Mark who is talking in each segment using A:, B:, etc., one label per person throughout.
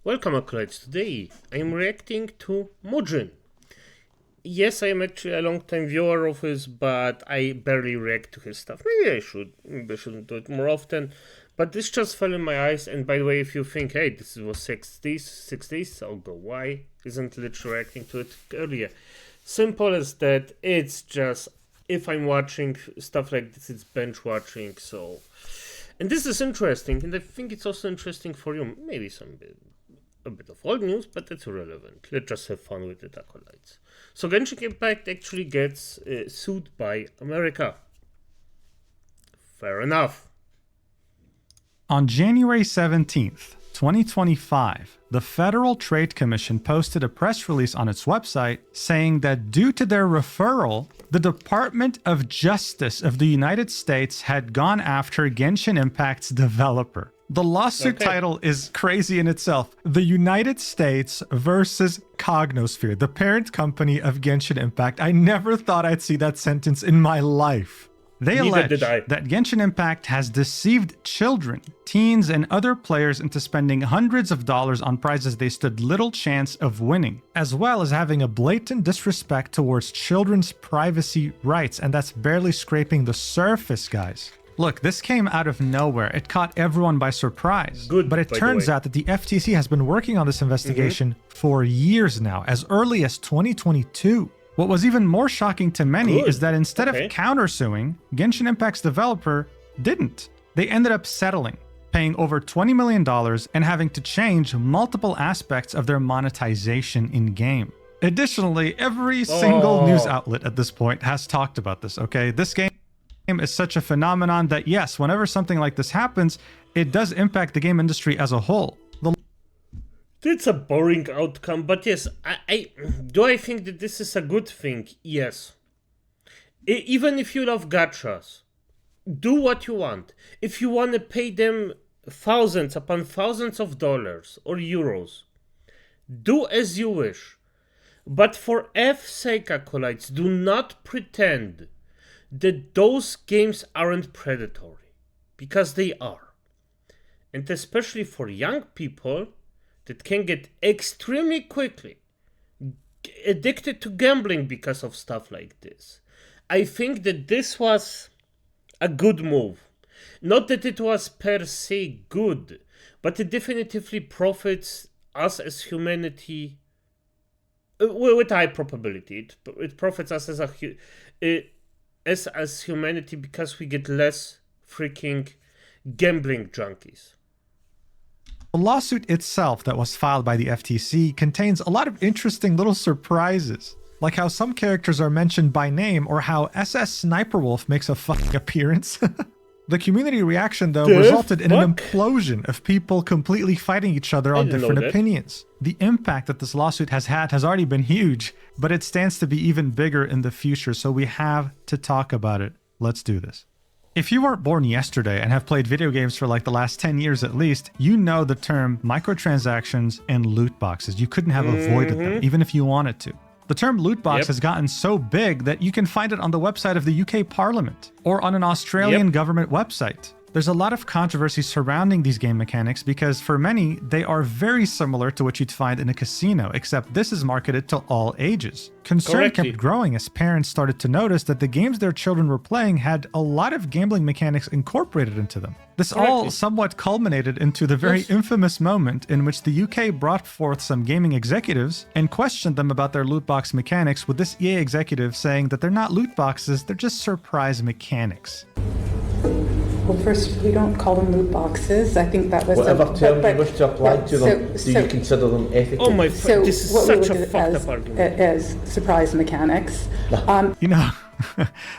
A: Welcome, acolytes. Today I am reacting to Mojin. Yes, I am actually a long-time viewer of his, but I barely react to his stuff. Maybe I should. Maybe I shouldn't do it more often. But this just fell in my eyes. And by the way, if you think, hey, this was 6 days, I'll go, why isn't Lich reacting to it earlier? Simple as that. It's just, if I'm watching stuff like this, it's bench watching. So, and this is interesting, and I think it's also interesting for you. Maybe a bit of old news, but that's irrelevant. Let's just have fun with it, acolytes. So Genshin Impact actually gets sued by America. Fair enough.
B: On January 17th, 2025, the Federal Trade Commission posted a press release on its website saying that due to their referral, the Department of Justice of the United States had gone after Genshin Impact's developer. The lawsuit title is crazy in itself. The United States versus Cognosphere, the parent company of Genshin Impact. I never thought I'd see that sentence in my life. They allege that Genshin Impact has deceived children, teens, and other players into spending hundreds of dollars on prizes they stood little chance of winning, as well as having a blatant disrespect towards children's privacy rights, and that's barely scraping the surface, guys. Look, this came out of nowhere. It caught everyone by surprise. But it turns out that the FTC has been working on this investigation for years now, as early as 2022. What was even more shocking to many is that instead of countersuing, Genshin Impact's developer didn't. They ended up settling, paying over $20 million and having to change multiple aspects of their monetization in-game. Additionally, every single news outlet at this point has talked about this, okay? This game is such a phenomenon that yes, whenever something like this happens, it does impact the game industry as a whole.
A: It's a boring outcome, but yes, I think that this is a good thing? Yes. Even if you love gachas, do what you want. If you want to pay them thousands upon thousands of dollars or euros, do as you wish. But for F's sake, acolytes, do not pretend that those games aren't predatory, because they are. And especially for young people that can get extremely quickly addicted to gambling because of stuff like this. I think that this was a good move. Not that it was per se good, but it definitively profits us as humanity with high probability. It profits us as humanity because we get less freaking gambling junkies.
B: The lawsuit itself that was filed by the FTC contains a lot of interesting little surprises, like how some characters are mentioned by name or how SS Sniperwolf makes a fucking appearance. The community reaction, though, resulted in an implosion of people completely fighting each other on different opinions. The impact that this lawsuit has had has already been huge, but it stands to be even bigger in the future, so we have to talk about it. Let's do this. If you weren't born yesterday and have played video games for like the last 10 years at least, you know the term microtransactions and loot boxes. You couldn't have avoided them, even if you wanted to. The term loot box has gotten so big that you can find it on the website of the UK Parliament or on an Australian government website. There's a lot of controversy surrounding these game mechanics because for many, they are very similar to what you'd find in a casino, except this is marketed to all ages. Concern kept growing as parents started to notice that the games their children were playing had a lot of gambling mechanics incorporated into them. This all somewhat culminated into the very infamous moment in which the UK brought forth some gaming executives and questioned them about their loot box mechanics, with this EA executive saying that they're not loot boxes, they're just surprise mechanics.
C: Well, first, we don't call them loot boxes. I think that was
D: whatever term you wish to apply to them. Do you consider them ethical?
A: Oh my! This is such a fucked up argument.
C: As surprise mechanics.
B: You know,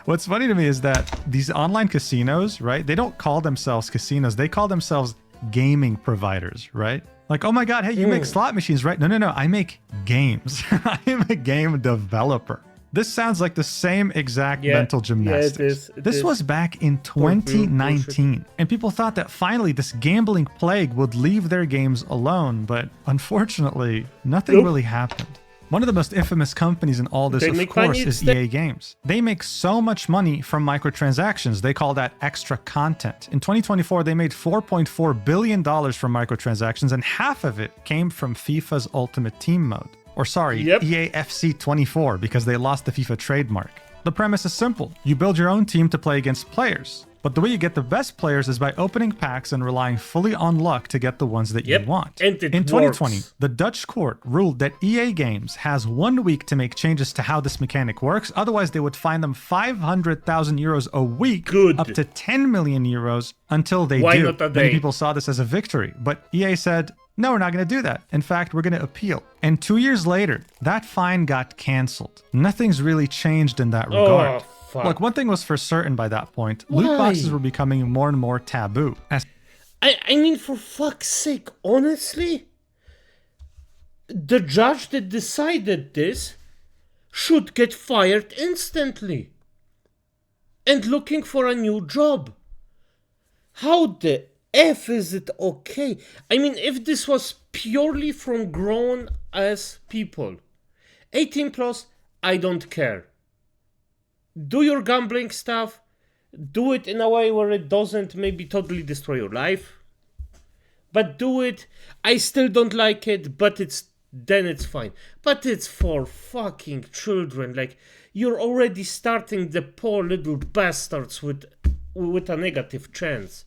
B: what's funny to me is that these online casinos, right? They don't call themselves casinos. They call themselves gaming providers, right? Like, oh my God, hey, you make slot machines, right? No. I make games. I am a game developer. This sounds like the same exact mental gymnastics. This was back in 2019, and people thought that finally this gambling plague would leave their games alone, but unfortunately, nothing really happened. One of the most infamous companies in all this,
A: They
B: of
A: make
B: course,
A: money
B: is
A: instead.
B: EA Games. They make so much money from microtransactions. They call that extra content. In 2024, they made $4.4 billion from microtransactions, and half of it came from FIFA's Ultimate Team mode. Or sorry,
A: Yep.
B: EA FC 24, because they lost the FIFA trademark. The premise is simple. You build your own team to play against players. But the way you get the best players is by opening packs and relying fully on luck to get the ones that
A: Yep,
B: you want.
A: and it
B: In 2020,
A: works.
B: the Dutch court ruled that EA Games has 1 week to make changes to how this mechanic works. Otherwise, they would fine them 500,000 euros a week,
A: Good.
B: up to 10 million euros until they
A: Why
B: do.
A: not a
B: Many
A: day?
B: people saw this as a victory, but EA said, no, we're not going to do that. In fact, we're going to appeal. And 2 years later, that fine got canceled. Nothing's really changed in that regard.
A: Oh, fuck.
B: Look, one thing was for certain by that point. Loot boxes
A: Why?
B: were becoming more and more taboo. As
A: I mean, for fuck's sake, honestly, the judge that decided this should get fired instantly and looking for a new job. How the F is it okay? I mean, if this was purely from grown ass people, 18 plus, I don't care. Do your gambling stuff. Do it in a way where it doesn't maybe totally destroy your life. But do it. I still don't like it, but it's fine. But it's for fucking children. Like, you're already starting the poor little bastards with a negative chance.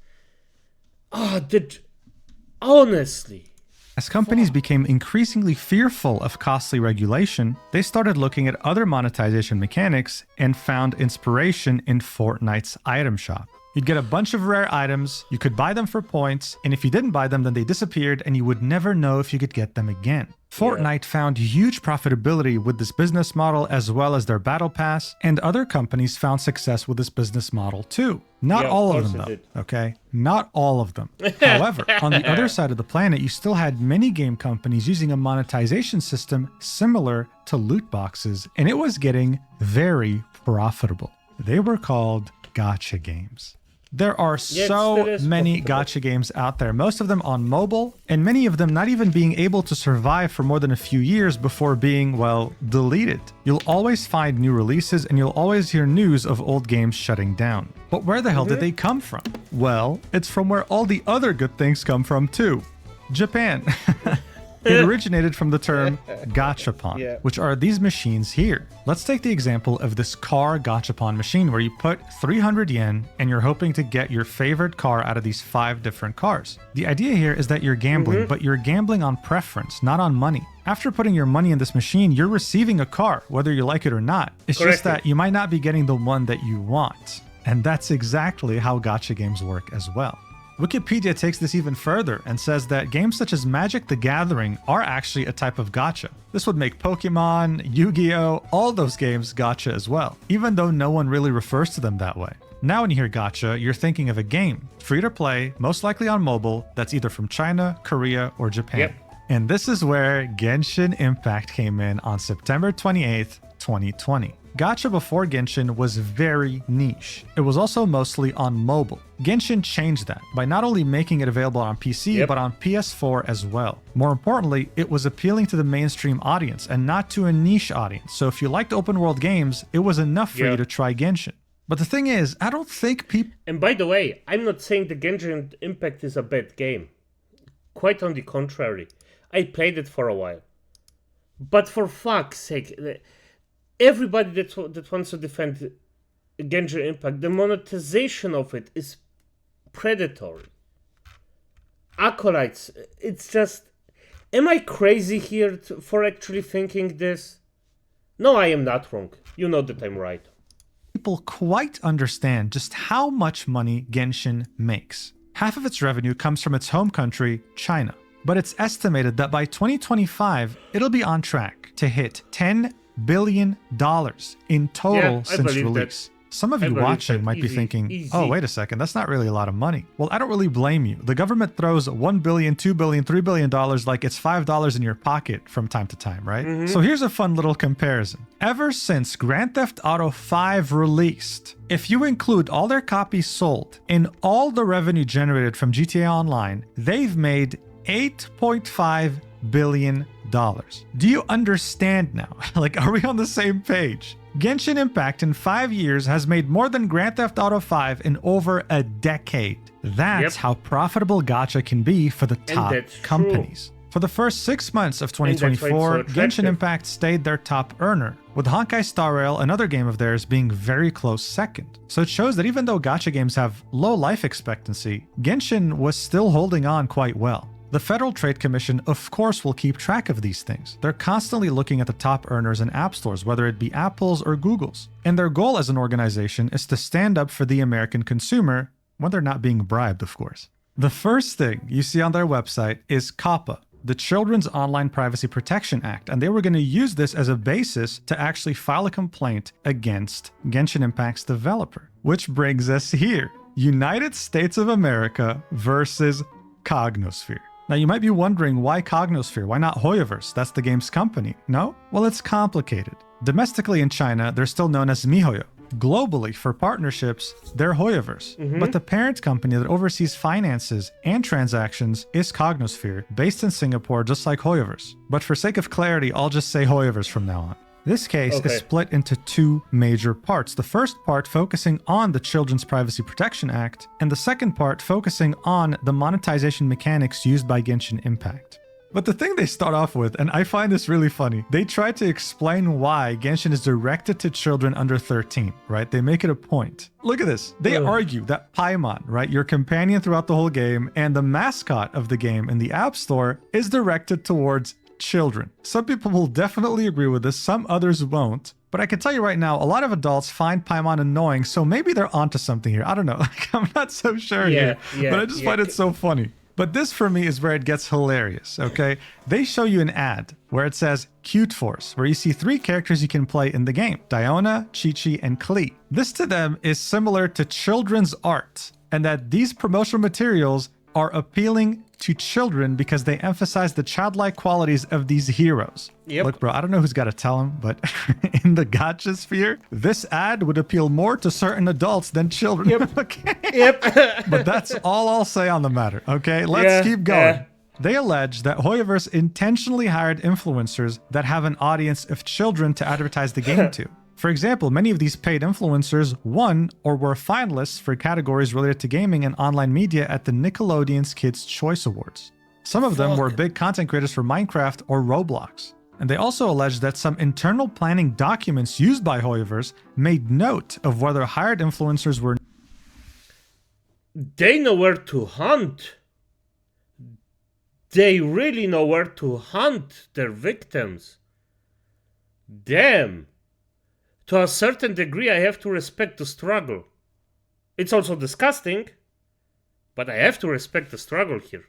A: Honestly.
B: As companies became increasingly fearful of costly regulation, they started looking at other monetization mechanics and found inspiration in Fortnite's item shop. You'd get a bunch of rare items, you could buy them for points, and if you didn't buy them, then they disappeared and you would never know if you could get them again. Fortnite found huge profitability with this business model as well as their battle pass, and other companies found success with this business model too. Not
A: Yeah, of
B: all of
A: course
B: them
A: it
B: though,
A: did.
B: okay? Not all of them. However, on the other side of the planet, you still had many game companies using a monetization system similar to loot boxes, and it was getting very profitable. They were called gacha games. There are
A: Yeah, it
B: so
A: still is
B: many
A: profitable.
B: gacha games out there, most of them on mobile, and many of them not even being able to survive for more than a few years before being, well, deleted. You'll always find new releases and you'll always hear news of old games shutting down. But where the hell did they come from? Well, it's from where all the other good things come from too. Japan. It originated from the term gachapon,
A: Yeah.
B: which are these machines here. Let's take the example of this car gachapon machine where you put 300 yen and you're hoping to get your favorite car out of these 5 different cars. The idea here is that you're gambling, but you're gambling on preference, not on money. After putting your money in this machine, you're receiving a car, whether you like it or not. It's just
A: Correct.
B: that you might not be getting the one that you want. And that's exactly how gacha games work as well. Wikipedia takes this even further and says that games such as Magic the Gathering are actually a type of gacha. This would make Pokemon, Yu-Gi-Oh!, all those games gacha as well, even though no one really refers to them that way. Now when you hear gacha, you're thinking of a game, free to play, most likely on mobile, that's either from China, Korea, or Japan.
A: Yep.
B: And this is where Genshin Impact came in on September 28th, 2020. Gacha before Genshin was very niche. It was also mostly on mobile. Genshin changed that by not only making it available on PC,
A: Yep.
B: but on PS4 as well. More importantly, it was appealing to the mainstream audience and not to a niche audience. So if you liked open world games, it was enough for
A: Yeah.
B: you to try Genshin. But the thing is, I don't think people...
A: And by the way, I'm not saying the Genshin Impact is a bad game. Quite on the contrary. I played it for a while. But for fuck's sake, everybody that wants to defend Genshin Impact, the monetization of it is predatory. Acolytes, it's just... Am I crazy here for actually thinking this? No, I am not wrong. You know that I'm right.
B: people quite understand just how much money Genshin makes. Half of its revenue comes from its home country, China. But it's estimated that by 2025, it'll be on track to hit $10 billion in total
A: Yeah, I
B: since
A: believe that.
B: release. Some of
A: I
B: you
A: believe
B: watching
A: that.
B: might be
A: Easy,
B: thinking,
A: easy.
B: oh, wait a second, that's not really a lot of money. Well, I don't really blame you. The government throws $1 billion, $2 billion, $3 billion like it's $5 in your pocket from time to time, right? So here's a fun little comparison. Ever since Grand Theft Auto 5 released, if you include all their copies sold and all the revenue generated from GTA Online, they've made $8.5 billion. Do you understand now? Like, are we on the same page? Genshin Impact in 5 years has made more than Grand Theft Auto 5 in over a decade. That's how profitable gacha can be for the top companies. For the first 6 months of 2024, Genshin Impact stayed their top earner, with Honkai Star Rail, another game of theirs, being very close second. So it shows that even though gacha games have low life expectancy, Genshin was still holding on quite well. The Federal Trade Commission, of course, will keep track of these things. They're constantly looking at the top earners in app stores, whether it be Apple's or Google's. And their goal as an organization is to stand up for the American consumer when they're not being bribed, of course. The first thing you see on their website is COPPA, the Children's Online Privacy Protection Act, and they were going to use this as a basis to actually file a complaint against Genshin Impact's developer. Which brings us here. United States of America versus Cognosphere. Now you might be wondering, why Cognosphere? Why not Hoyoverse? That's the game's company. No? Well, it's complicated. Domestically in China, they're still known as MiHoYo. Globally, for partnerships, they're Hoyoverse. But the parent company that oversees finances and transactions is Cognosphere, based in Singapore, just like Hoyoverse. But for sake of clarity, I'll just say Hoyoverse from now on. This case is split into two major parts. The first part focusing on the Children's Privacy Protection Act, and the second part focusing on the monetization mechanics used by Genshin Impact. But the thing they start off with, and I find this really funny, they try to explain why Genshin is directed to children under 13, right? They make it a point. Look at this. They argue that Paimon, right, your companion throughout the whole game, and the mascot of the game in the App Store is directed towards children. Some people will definitely agree with this, some others won't. But I can tell you right now, a lot of adults find Paimon annoying, so maybe they're onto something here. I don't know. Like, I'm not so sure here, but I just find it so funny. But this for me is where it gets hilarious, okay? They show you an ad where it says Cute Force, where you see 3 characters you can play in the game: Diona, Chi-Chi, and Klee. This to them is similar to children's art, and that these promotional materials are appealing to children because they emphasize the childlike qualities of these heroes. Look, bro, I don't know who's got to tell them, but in the gacha sphere, this ad would appeal more to certain adults than children. Okay? But that's all I'll say on the matter, okay? Let's keep going. They allege that Hoyoverse intentionally hired influencers that have an audience of children to advertise the game to. For example, many of these paid influencers won or were finalists for categories related to gaming and online media at the Nickelodeon's Kids' Choice Awards. Some of them were big content creators for Minecraft or Roblox. And they also allege that some internal planning documents used by Hoyoverse made note of whether hired influencers were...
A: They know where to hunt. They really know where to hunt their victims. Damn. To a certain degree, I have to respect the struggle. It's also disgusting, but I have to respect the struggle here.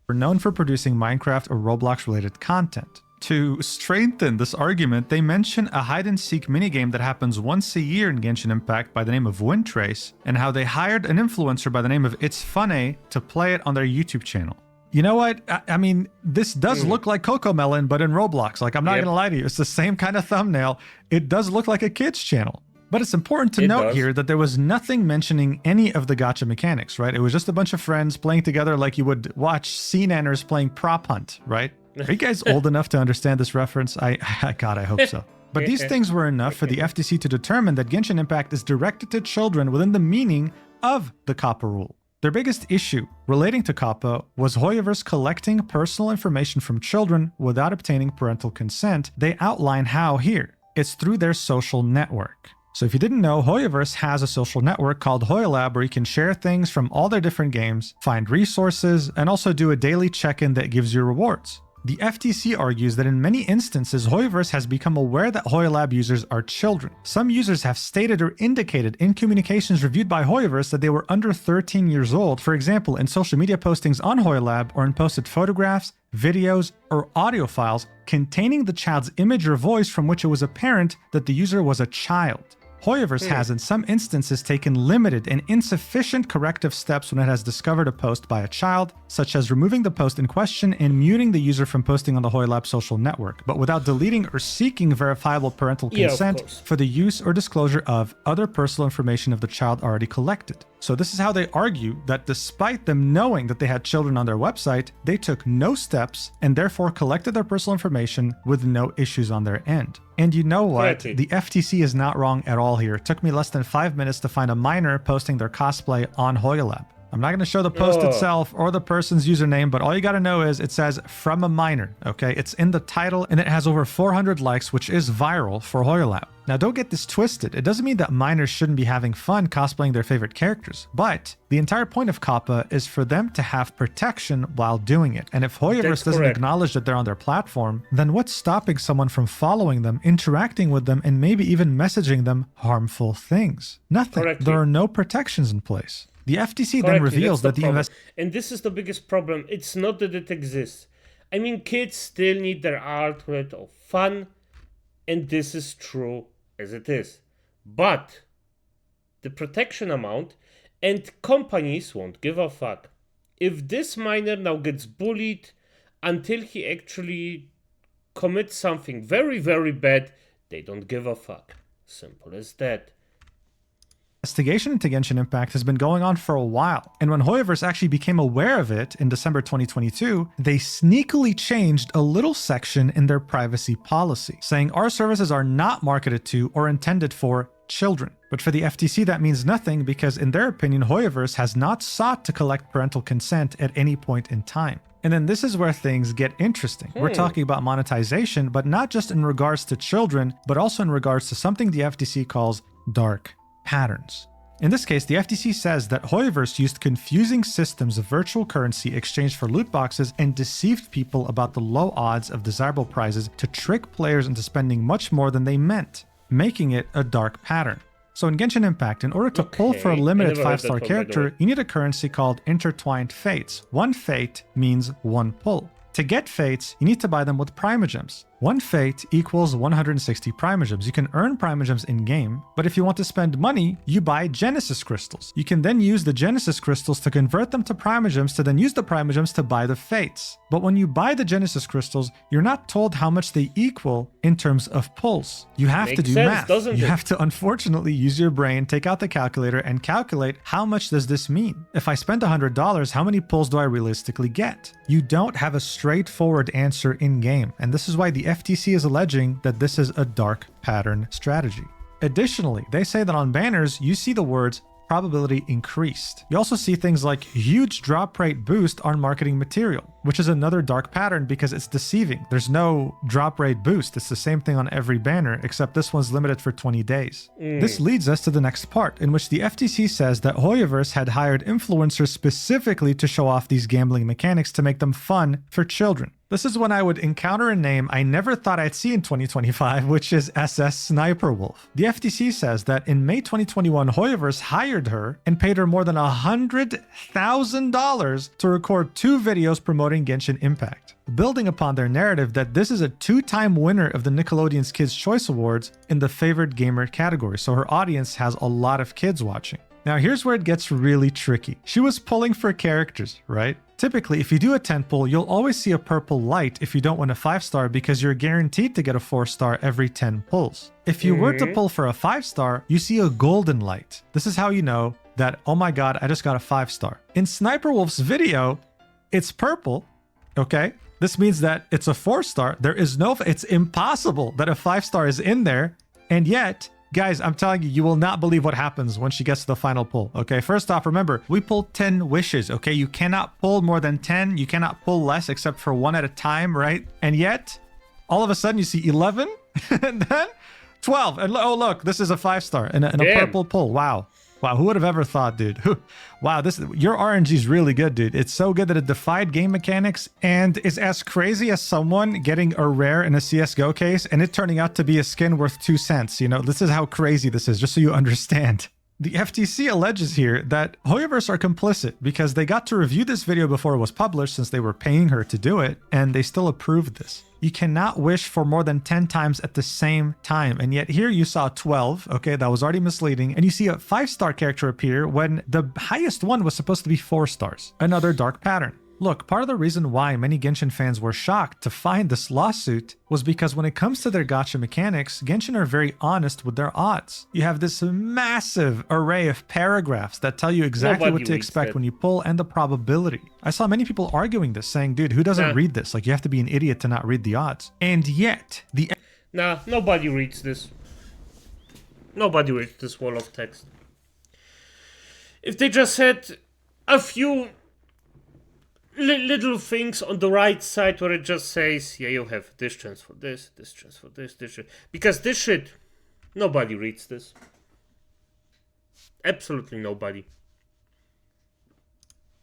B: Were known for producing Minecraft or Roblox-related content. To strengthen this argument, they mention a hide-and-seek minigame that happens once a year in Genshin Impact by the name of Windtrace, and how they hired an influencer by the name of It's Funny to play it on their YouTube channel. You know what? I mean, this does look like Cocomelon, but in Roblox. Like, I'm not going to lie to you. It's the same kind of thumbnail. It does look like a kid's channel. But it's important to note here that there was nothing mentioning any of the gacha mechanics, right? It was just a bunch of friends playing together like you would watch C-nanners playing Prop Hunt, right? Are you guys old enough to understand this reference? God, I hope so. But these things were enough for the FTC to determine that Genshin Impact is directed to children within the meaning of the COPPA rule. Their biggest issue relating to COPPA was Hoyoverse collecting personal information from children without obtaining parental consent. They outline how here. It's through their social network. So if you didn't know, Hoyoverse has a social network called Hoyolab where you can share things from all their different games, find resources, and also do a daily check-in that gives you rewards. The FTC argues that in many instances, Hoyoverse has become aware that Hoyolab users are children. Some users have stated or indicated in communications reviewed by Hoyoverse that they were under 13 years old, for example, in social media postings on Hoyolab or in posted photographs, videos, or audio files containing the child's image or voice from which it was apparent that the user was a child. Hoyoverse has in some instances taken limited and insufficient corrective steps when it has discovered a post by a child, such as removing the post in question and muting the user from posting on the Hoyolab social network, but without deleting or seeking verifiable parental consent for the use or disclosure of other personal information of the child already collected. So this is how they argue that despite them knowing that they had children on their website, they took no steps and therefore collected their personal information with no issues on their end. And you know what?
A: Correctly.
B: The FTC is not wrong at all here. It took me less than 5 minutes to find a minor posting their cosplay on Hoya Lab. I'm not going to show the post itself or the person's username, but all you got to know is it says from a minor, okay? It's in the title and it has over 400 likes, which is viral for Hoya Lab. Now, don't get this twisted. It doesn't mean that minors shouldn't be having fun cosplaying their favorite characters, but the entire point of COPPA is for them to have protection while doing it. And if Hoyaverse doesn't acknowledge that they're on their platform, then what's stopping someone from following them, interacting with them, and maybe even messaging them harmful things? Nothing.
A: Correctly.
B: There are no protections in place. The FTC then reveals that
A: and this is the biggest problem. It's not that it exists. I mean, kids still need their outlet of fun, and this is true as it is. But the protection amount, and companies won't give a fuck. If this minor now gets bullied until he actually commits something very, very bad, they don't give a fuck. Simple as that.
B: Investigation into Genshin Impact has been going on for a while, and when Hoyaverse actually became aware of it in December 2022, they sneakily changed a little section in their privacy policy, saying our services are not marketed to or intended for children. But for the FTC, that means nothing because in their opinion, Hoyaverse has not sought to collect parental consent at any point in time. And then this is where things get interesting. We're talking about monetization, but not just in regards to children, but also in regards to something the FTC calls dark patterns. In this case, the FTC says that Hoyaverse used confusing systems of virtual currency exchanged for loot boxes and deceived people about the low odds of desirable prizes to trick players into spending much more than they meant, making it a dark pattern. So in Genshin Impact, in order to pull for a limited 5-star character, you need a currency called Intertwined Fates. One fate means one pull. To get fates, you need to buy them with primogems. One fate equals 160 primogems. You can earn primogems in-game, but if you want to spend money, you buy Genesis crystals. You can then use the Genesis crystals to convert them to primogems to then use the primogems to buy the fates. But when you buy the Genesis crystals, you're not told how much they equal in terms of pulls. You have to do math. You have to unfortunately use your brain, take out the calculator, and calculate how much does this mean? If I spend $100, how many pulls do I realistically get? You don't have a straightforward answer in-game, and this is why the FTC is alleging that this is a dark pattern strategy. Additionally, they say that on banners, you see the words probability increased. You also see things like huge drop rate boost on marketing material, which is another dark pattern because it's deceiving. There's no drop rate boost. It's the same thing on every banner, except this one's limited for 20 days. This leads us to the next part, in which the FTC says that Hoyaverse had hired influencers specifically to show off these gambling mechanics to make them fun for children. This is when I would encounter a name I never thought I'd see in 2025, which is SS Sniper Wolf. The FTC says that in May 2021, Hoyaverse hired her and paid her more than $100,000 to record 2 videos promoting Genshin Impact, building upon their narrative that this is a 2-time winner of the Nickelodeon's Kids' Choice Awards in the favored gamer category, so her audience has a lot of kids watching. Now here's where it gets really tricky. She was pulling for characters, right? Typically, if you do a 10 pull, you'll always see a purple light if you don't win a 5-star because you're guaranteed to get a 4-star every 10 pulls. If you were to pull for a 5-star, you see a golden light. This is how you know that, oh my god, I just got a 5-star. In Sniper Wolf's video, it's purple, okay? This means that it's a 4-star. It's impossible that a 5-star is in there, and yet, guys, I'm telling you, you will not believe what happens when she gets to the final pull, okay? First off, remember, we pulled 10 wishes, okay? You cannot pull more than 10. You cannot pull less except for 1 at a time, right? And yet, all of a sudden, you see 11, and then 12. And oh, look, this is a 5-star and a purple pull. Wow. Wow, who would have ever thought, dude? Wow, your RNG is really good, dude. It's so good that it defied game mechanics and is as crazy as someone getting a rare in a CSGO case and it turning out to be a skin worth 2 cents. You know, this is how crazy this is, just so you understand. The FTC alleges here that Hoyaverse are complicit because they got to review this video before it was published since they were paying her to do it, and they still approved this. You cannot wish for more than 10 times at the same time, and yet here you saw 12, okay, that was already misleading, and you see a 5-star character appear when the highest one was supposed to be 4 stars. Another dark pattern. Look, part of the reason why many Genshin fans were shocked to find this lawsuit was because when it comes to their gacha mechanics, Genshin are very honest with their odds. You have this massive array of paragraphs that tell you exactly
A: Nobody
B: what to
A: reads
B: expect
A: that.
B: when you pull and the probability. I saw many people arguing this, saying, dude, who doesn't read this? Like, you have to be an idiot to not read the odds. And yet, the
A: Nah, nobody reads this. Nobody reads this wall of text. If they just had a few little things on the right side where it just says, yeah, you have this chance for this chance for this chance. Because this shit, nobody reads this. Absolutely nobody.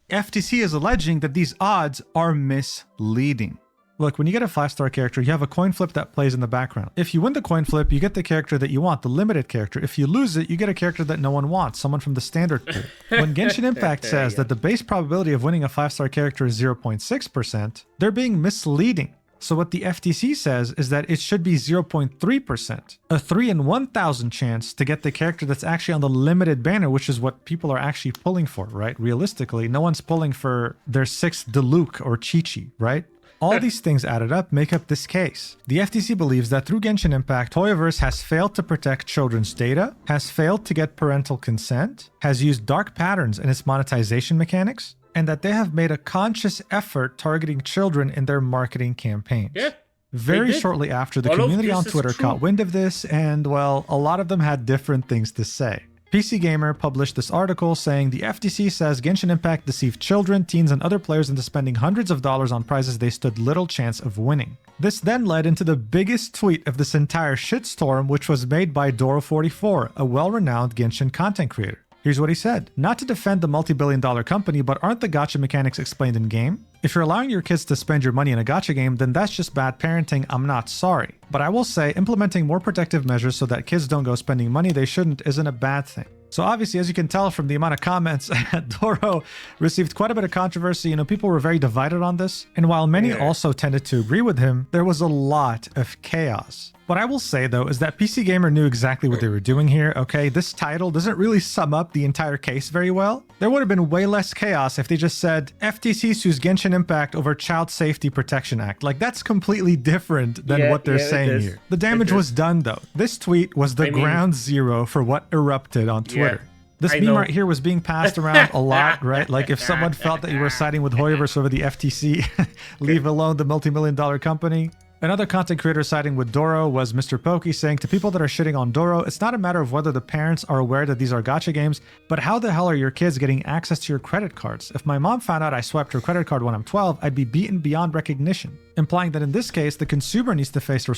B: FTC is alleging that these odds are misleading. Look, when you get a 5-star character, you have a coin flip that plays in the background. If you win the coin flip, you get the character that you want, the limited character. If you lose it, you get a character that no one wants, someone from the standard pool. When Genshin Impact says that the base probability of winning a 5-star character is 0.6%, they're being misleading. So what the FTC says is that it should be 0.3%, a 3 in 1,000 chance to get the character that's actually on the limited banner, which is what people are actually pulling for, right? Realistically, no one's pulling for their 6th Diluc or Chi-Chi, right? All these things added up make up this case. The FTC believes that through Genshin Impact, Toyoverse has failed to protect children's data, has failed to get parental consent, has used dark patterns in its monetization mechanics, and that they have made a conscious effort targeting children in their marketing campaigns.
A: Yeah.
B: Very
A: did.
B: shortly after, the
A: All of
B: community
A: this
B: on
A: is
B: Twitter
A: true.
B: caught wind of this, and well, a lot of them had different things to say. PC Gamer published this article saying the FTC says Genshin Impact deceived children, teens, and other players into spending hundreds of dollars on prizes they stood little chance of winning. This then led into the biggest tweet of this entire shitstorm, which was made by Doro44, a well-renowned Genshin content creator. Here's what he said. Not to defend the multi-billion-dollar company, but aren't the gacha mechanics explained in game? If you're allowing your kids to spend your money in a gacha game, then that's just bad parenting. I'm not sorry. But I will say, implementing more protective measures so that kids don't go spending money they shouldn't isn't a bad thing. So obviously, as you can tell from the amount of comments, Doro received quite a bit of controversy. You know, people were very divided on this. And while many also tended to agree with him, there was a lot of chaos. What I will say, though, is that PC Gamer knew exactly what they were doing here, okay? This title doesn't really sum up the entire case very well. There would have been way less chaos if they just said, FTC sues Genshin Impact over Child Safety Protection Act. Like, that's completely different than what they're saying here. The damage was done, though. This tweet was the ground zero for what erupted on Twitter. This meme right here was being passed around a lot, right? Like, if someone felt that you were siding with Hoyoverse over the FTC, leave alone the multi-million-dollar company. Another content creator siding with Doro was Mr. Pokey, saying to people that are shitting on Doro, it's not a matter of whether the parents are aware that these are gacha games, but how the hell are your kids getting access to your credit cards? If my mom found out I swiped her credit card when I'm 12, I'd be beaten beyond recognition. Implying that in this case, the consumer needs to face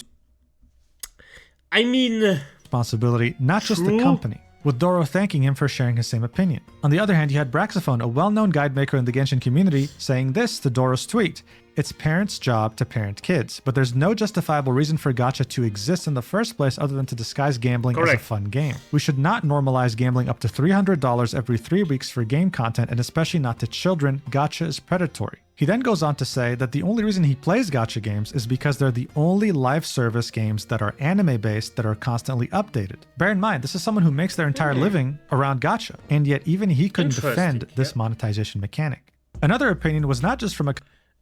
B: responsibility, not just the company. With Doro thanking him for sharing his same opinion. On the other hand, you had Braxophone, a well-known guide maker in the Genshin community, saying this to Doro's tweet. It's parents' job to parent kids, but there's no justifiable reason for gacha to exist in the first place other than to disguise gambling as a fun game. We should not normalize gambling up to $300 every 3 weeks for game content, and especially not to children. Gacha is predatory. He then goes on to say that the only reason he plays gacha games is because they're the only live service games that are anime-based that are constantly updated. Bear in mind, this is someone who makes their entire living around gacha, and yet even he couldn't defend this monetization mechanic. Another opinion was not just from a...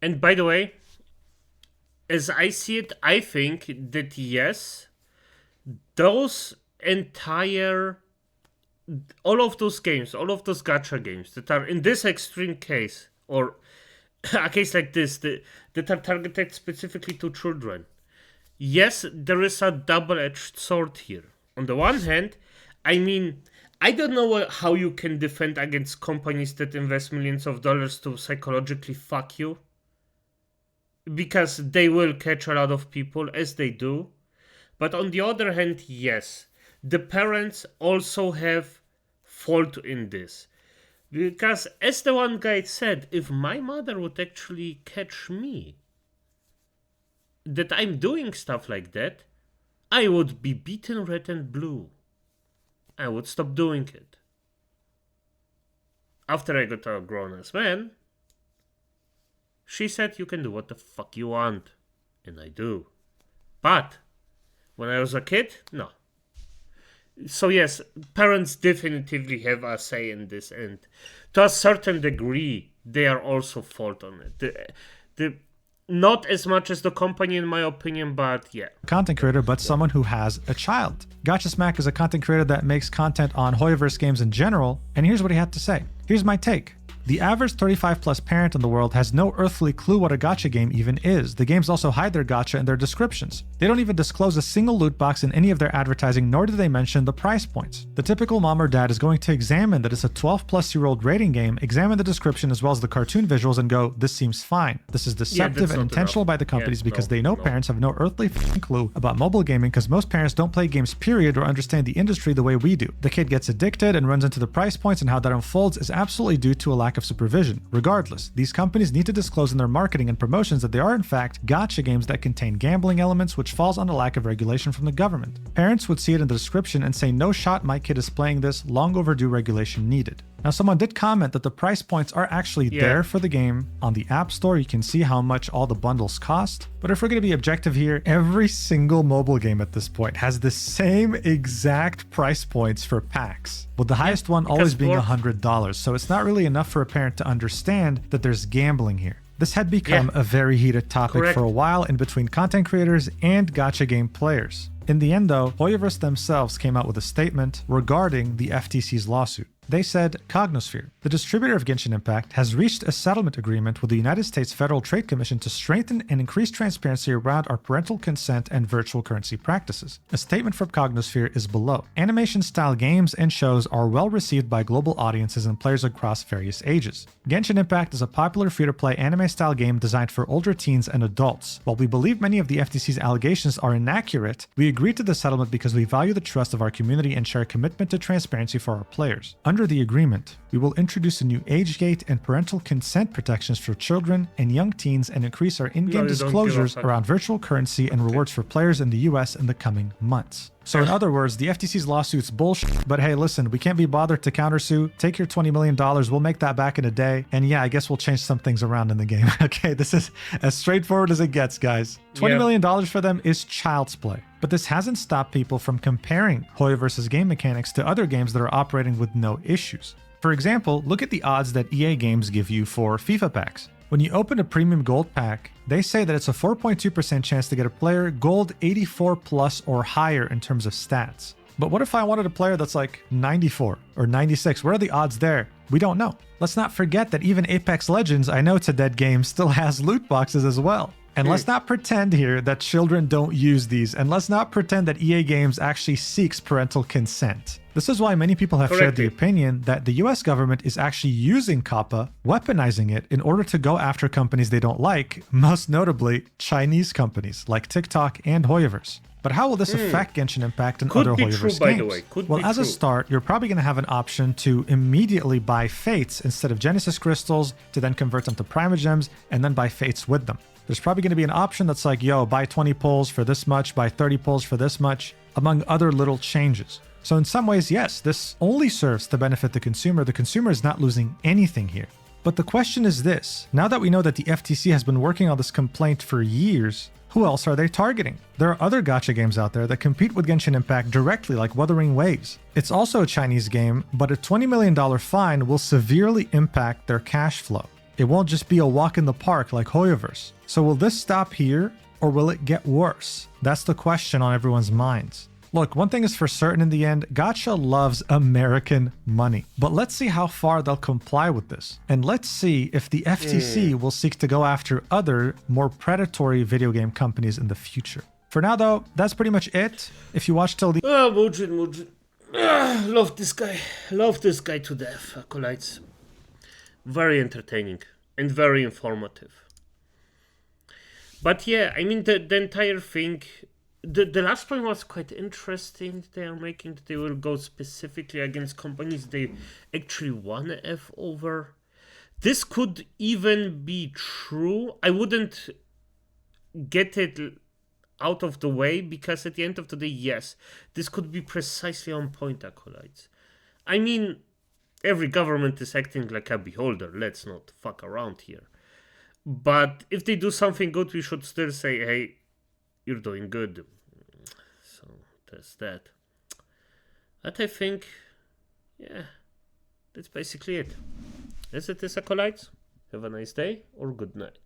A: And by the way, as I see it, I think that yes, those entire, all of those games, all of those gacha games that are in this extreme case, or a case like this, that are targeted specifically to children, yes, there is a double-edged sword here. On the one hand, I mean, I don't know how you can defend against companies that invest millions of dollars to psychologically fuck you. Because they will catch a lot of people, as they do. But on the other hand, yes, the parents also have fault in this. Because as the one guy said, if my mother would actually catch me, that I'm doing stuff like that, I would be beaten red and blue. I would stop doing it. After I got a grown-ass man, she said you can do what the fuck you want. And I do. But when I was a kid, no. So yes, parents definitively have a say in this, and to a certain degree, they are also fault on it. The not as much as the company, in my opinion, but yeah.
B: Content creator, but someone who has a child. Gotcha Smack is a content creator that makes content on Hoyoverse games in general, and here's what he had to say. Here's my take. The average 35 plus parent in the world has no earthly clue what a gacha game even is. The games also hide their gacha in their descriptions. They don't even disclose a single loot box in any of their advertising, nor do they mention the price points. The typical mom or dad is going to examine that it's a 12 plus year old rating game, examine the description as well as the cartoon visuals and go, this seems fine. This is deceptive and intentional by the companies because they know parents have no earthly clue about mobile gaming because most parents don't play games period or understand the industry the way we do. The kid gets addicted and runs into the price points, and how that unfolds is absolutely due to a lack of supervision. Regardless, these companies need to disclose in their marketing and promotions that they are in fact gacha games that contain gambling elements, which falls on a lack of regulation from the government. Parents would see it in the description and say, no shot my kid is playing this, long overdue regulation needed. Now, someone did comment that the price points are actually there for the game. On the App Store, you can see how much all the bundles cost. But if we're going to be objective here, every single mobile game at this point has the same exact price points for packs, with the highest one always being $100. So it's not really enough for a parent to understand that there's gambling here. This had become a very heated topic for a while in between content creators and gacha game players. In the end, though, Hoyoverse themselves came out with a statement regarding the FTC's lawsuit. They said, Cognosphere, the distributor of Genshin Impact, has reached a settlement agreement with the United States Federal Trade Commission to strengthen and increase transparency around our parental consent and virtual currency practices. A statement from Cognosphere is below. Animation-style games and shows are well received by global audiences and players across various ages. Genshin Impact is a popular free-to-play anime-style game designed for older teens and adults. While we believe many of the FTC's allegations are inaccurate, we agreed to the settlement because we value the trust of our community and share a commitment to transparency for our players. Under the agreement, we will introduce a new age gate and parental consent protections for children and young teens and increase our in-game disclosures around virtual currency and rewards for players in the US in the coming months. So in other words, the FTC's lawsuit's bullshit, but hey, listen, we can't be bothered to countersue. Take your $20 million, we'll make that back in a day. And yeah, I guess we'll change some things around in the game. Okay, this is as straightforward as it gets, guys. $20 million for them is child's play. But this hasn't stopped people from comparing Hoyoverse's game mechanics to other games that are operating with no issues. For example, look at the odds that EA games give you for FIFA packs. When you open a premium gold pack, they say that it's a 4.2% chance to get a player gold 84 plus or higher in terms of stats. But what if I wanted a player that's like 94 or 96? What are the odds there? We don't know. Let's not forget that even Apex Legends, I know it's a dead game, still has loot boxes as well. And let's not pretend here that children don't use these, and let's not pretend that EA Games actually seeks parental consent. This is why many people have shared the opinion that the US government is actually using COPPA, weaponizing it in order to go after companies they don't like, most notably Chinese companies like TikTok and Hoyoverse. But how will this affect Genshin Impact and other Hoyoverse games? Well, as a start, you're probably going to have an option to immediately buy Fates instead of Genesis Crystals, to then convert them to Primogems, and then buy Fates with them. There's probably going to be an option that's like, yo, buy 20 pulls for this much, buy 30 pulls for this much, among other little changes. So in some ways, yes, this only serves to benefit the consumer. The consumer is not losing anything here. But the question is this: now that we know that the FTC has been working on this complaint for years, who else are they targeting? There are other gacha games out there that compete with Genshin Impact directly, like Wuthering Waves. It's also a Chinese game, but a $20 million fine will severely impact their cash flow. It won't just be a walk in the park like Hoyoverse. So will this stop here, or will it get worse? That's the question on everyone's minds. Look, one thing is for certain in the end, gacha loves American money. But let's see how far they'll comply with this. And let's see if the FTC will seek to go after other, more predatory video game companies in the future. For now though, that's pretty much it. If you watched till the...
A: Mujin. Love this guy. Love this guy to death, Acolytes. Very entertaining and very informative. But yeah, I mean, the entire thing, the last point was quite interesting. They are making that they will go specifically against companies they actually want to F over. This could even be true. I wouldn't get it out of the way, because at the end of the day, yes, this could be precisely on point, Acolytes. I mean, every government is acting like a beholder. Let's not fuck around here. But if they do something good, we should still say, hey, you're doing good. So there's that. But I think, yeah, that's basically it. Is it this, Acolytes? Have a nice day or good night.